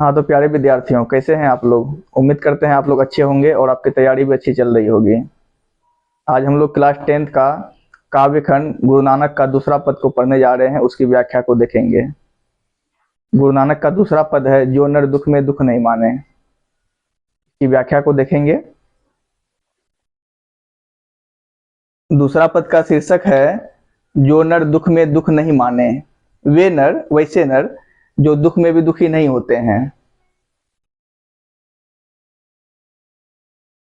हाँ तो प्यारे विद्यार्थियों, कैसे हैं आप लोग? उम्मीद करते हैं आप लोग अच्छे होंगे और आपकी तैयारी भी अच्छी चल रही होगी। आज हम लोग क्लास 10th का काव्य खंड गुरु नानक का दूसरा पद को पढ़ने जा रहे हैं, उसकी व्याख्या को देखेंगे। गुरु नानक का दूसरा पद है, जो नर दुख में दुख नहीं माने, की व्याख्या को देखेंगे। दूसरा पद का शीर्षक है, जो नर दुख में दुख नहीं माने, वे नर वैसे नर जो दुख में भी दुखी नहीं होते हैं।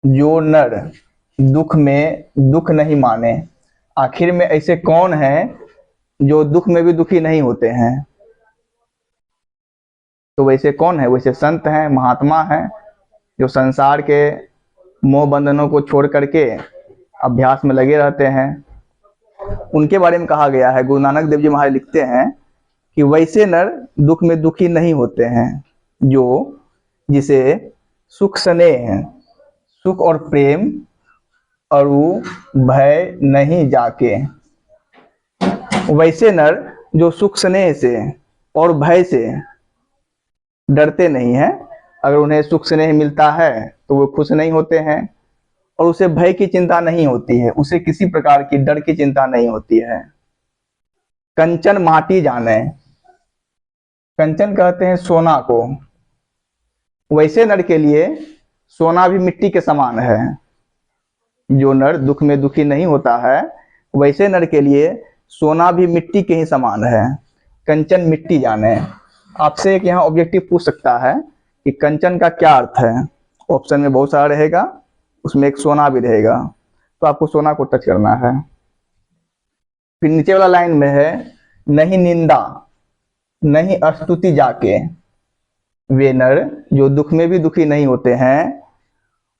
जो नर दुख में दुख नहीं माने, आखिर में ऐसे कौन है जो दुख में भी दुखी नहीं होते हैं? तो वैसे कौन है? वैसे संत हैं, महात्मा हैं, जो संसार के मोह बंधनों को छोड़ करके अभ्यास में लगे रहते हैं। उनके बारे में कहा गया है, गुरु नानक देव जी महाराज लिखते हैं कि वैसे नर दुख में दुखी नहीं होते हैं, जो जिसे सुख स्नेह, सुख और प्रेम और भय नहीं जाके। वैसे नर जो सुख स्नेह से और भय से डरते नहीं हैं। अगर उन्हें सुख स्नेह मिलता है तो वो खुश नहीं होते हैं, और उसे भय की चिंता नहीं होती है, उसे किसी प्रकार की डर की चिंता नहीं होती है। कंचन माटी जाने, कंचन कहते हैं सोना को। वैसे नर के लिए सोना भी मिट्टी के समान है। जो नर दुख में दुखी नहीं होता है, वैसे नर के लिए सोना भी मिट्टी के ही समान है। कंचन मिट्टी जाने। आपसे एक यहाँ ऑब्जेक्टिव पूछ सकता है कि कंचन का क्या अर्थ है। ऑप्शन में बहुत सारा रहेगा, उसमें एक सोना भी रहेगा, तो आपको सोना को टच करना है। फिर नीचे वाला लाइन में है, नहीं निंदा नहीं स्तुति जाके, वे नर जो दुख में भी दुखी नहीं होते हैं,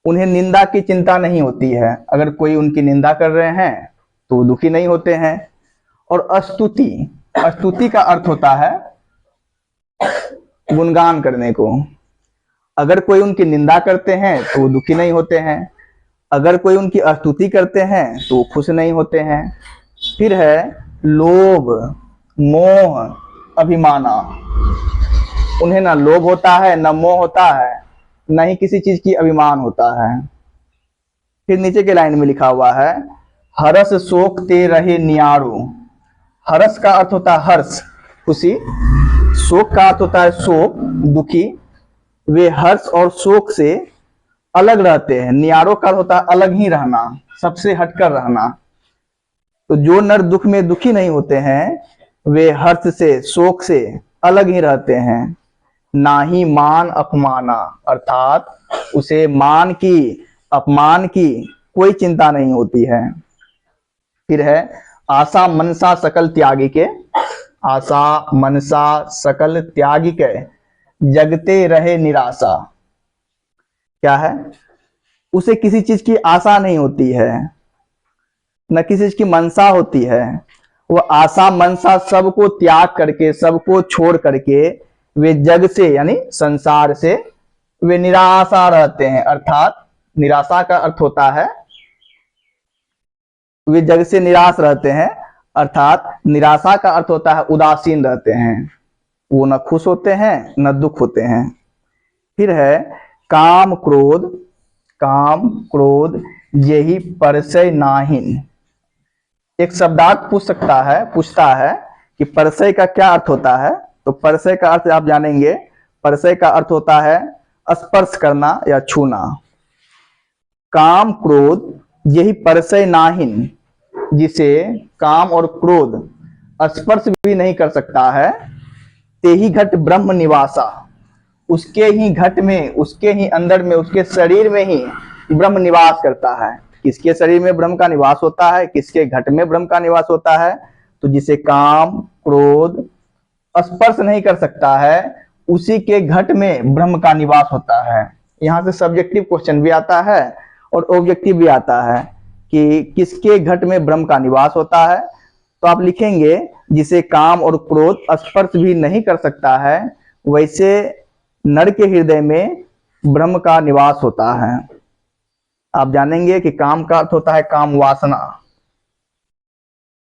उन्हें निंदा की चिंता नहीं होती है। अगर कोई उनकी निंदा कर रहे हैं तो वो दुखी नहीं होते हैं। और स्तुति, स्तुति का अर्थ होता है गुणगान करने को। अगर कोई उनकी निंदा करते हैं तो वो दुखी नहीं होते हैं, अगर कोई उनकी स्तुति करते हैं तो वो खुश नहीं होते हैं। फिर है लोभ मोह अभिमाना, उन्हें ना लोभ होता है, ना मोह होता है, ना ही किसी चीज की अभिमान होता है। फिर नीचे के लाइन में लिखा हुआ है, हरस शोक ते रहे नियारो। हरस का अर्थ होता है हर्ष, खुशी। शोक का अर्थ होता है शोक, दुखी। वे हर्ष और शोक से अलग रहते हैं। नियारो का अर्थ होता है अलग ही रहना, सबसे हटकर रहना। तो जो नर दुख में दुखी नहीं होते हैं, वे हर्ष से शोक से अलग ही रहते हैं। ना ही मान अपमाना, अर्थात उसे मान की अपमान की कोई चिंता नहीं होती है। फिर है आशा मनसा सकल त्यागी के, आशा मनसा सकल त्यागी के जगते रहे निराशा। क्या है? उसे किसी चीज की आशा नहीं होती है, न किसी चीज की मनसा होती है। वो आशा मनसा सबको त्याग करके, सबको छोड़ करके वे जग से यानी संसार से वे निराशा रहते हैं। अर्थात निराशा का अर्थ होता है वे जग से निराश रहते हैं, अर्थात निराशा का अर्थ होता है उदासीन रहते हैं। वो न खुश होते हैं न दुख होते हैं। फिर है काम क्रोध, काम क्रोध यही परसय नाहिन। एक शब्दार्थ पूछता है कि परसय का क्या अर्थ होता है। तो परसय का अर्थ आप जानेंगे, परसय का अर्थ होता है स्पर्श करना या छूना। काम क्रोध यही परसय नाहिन, जिसे काम और क्रोध स्पर्श भी नहीं कर सकता है। ते ही घट ब्रह्म निवासा, उसके ही घट में, उसके ही अंदर में, उसके शरीर में ही ब्रह्म निवास करता है। किसके शरीर में ब्रह्म का निवास होता है? किसके घट में ब्रह्म का निवास होता है? तो जिसे काम क्रोध स्पर्श नहीं कर सकता है, उसी के घट में ब्रह्म का निवास होता है। यहाँ से सब्जेक्टिव क्वेश्चन भी आता है और ऑब्जेक्टिव भी आता है कि किसके घट में ब्रह्म का निवास होता है। तो आप लिखेंगे, जिसे काम और क्रोध स्पर्श भी नहीं कर सकता है, वैसे नर के हृदय में ब्रह्म का निवास होता है। आप जानेंगे कि काम का अर्थ होता है काम वासना।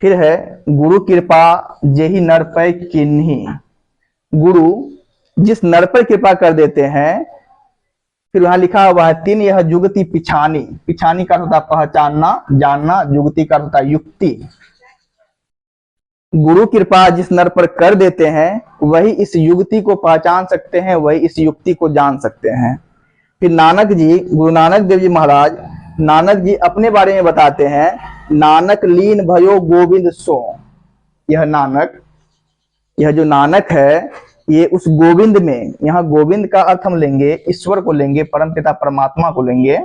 फिर है गुरु कृपा जेहि नर पै किन्ही। गुरु जिस नर पर कृपा कर देते हैं, फिर वहां लिखा हुआ है 3, यह जुगति पिछानी। पिछानी का होता है पहचानना, जानना, जुगति का होता है युक्ति। गुरु कृपा जिस नर पर कर देते हैं वही इस युक्ति को पहचान सकते हैं, वही इस युक्ति को जान सकते हैं। फिर नानक जी, गुरु नानक देव जी महाराज, नानक जी अपने बारे में बताते हैं, नानक लीन भयो गोविंद सो। यह नानक, यह जो नानक है ये उस गोविंद में, यहाँ गोविंद का अर्थ हम लेंगे ईश्वर को लेंगे, परमपिता परमात्मा को लेंगे।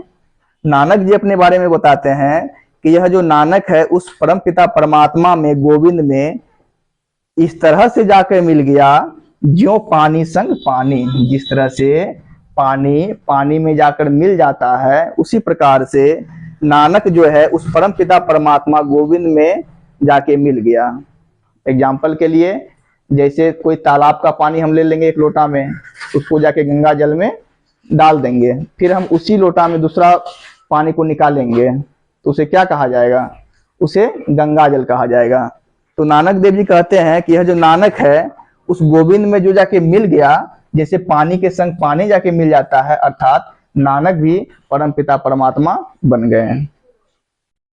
नानक जी अपने बारे में बताते हैं कि यह जो नानक है उस परमपिता परमात्मा में, गोविंद में इस तरह से जाकर मिल गया ज्यों पानी संग पानी। जिस तरह से पानी पानी में जाकर मिल जाता है, उसी प्रकार से नानक जो है उस परमपिता परमात्मा गोविंद में जाके मिल गया। एग्जाम्पल के लिए, जैसे कोई तालाब का पानी हम ले लेंगे एक लोटा में, उसको जाके गंगा जल में डाल देंगे, फिर हम उसी लोटा में दूसरा पानी को निकालेंगे, तो उसे क्या कहा जाएगा? उसे गंगा जल कहा जाएगा। तो नानक देव जी कहते हैं कि यह जो नानक है उस गोविंद में जो जाके मिल गया, जैसे पानी के संग पानी जाके मिल जाता है, अर्थात नानक भी परमपिता परमात्मा बन गए हैं।